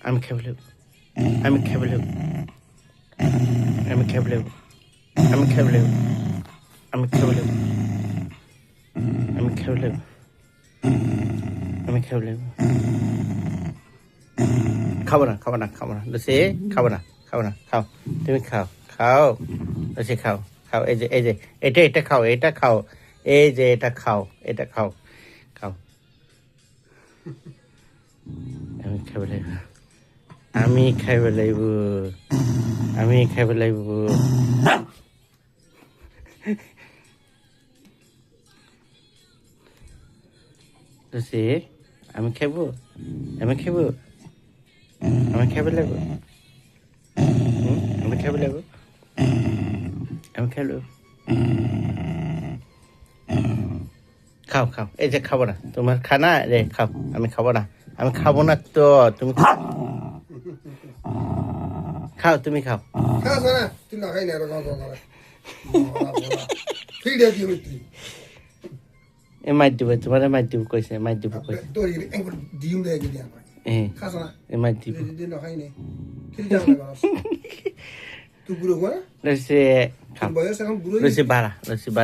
আমি খাবো লেবু আমি খাবো লেবু আমি খাবো লেবু আমি খাবো লেবু আমি খাবো লেবু আমি খাবো লেবু আমি খাবো লেবু খাবো না লুচি খাবো না খাও তুমি খাও লুচি খাও এই যে এটা খাও এই যে এটা খাও খাও আমি খাবো লেবু আমি খাবো লেবু আমি খাবো লেবু লুচি আমি খাবো আমি খাবো লেবু আমি খাবো লেবু আমি খাবো লেবু খাও এই যে খাবো না তোমার খানা রে খাও আমি খাবো না তো তুমি খাও তুমি খাও খাস না তুই না খাই না এরকম করে ফিডে দিও তুই এ মাই দিব তোমার মাই দিব কইছে তোর একবার দিও দে গিয়ে আমার খাস না এ মাই দিব তুই না খাই না খেল যাও না তুই বুড়ো করা লসে খাও বয়স এখন বুড়ো লসে বাড়া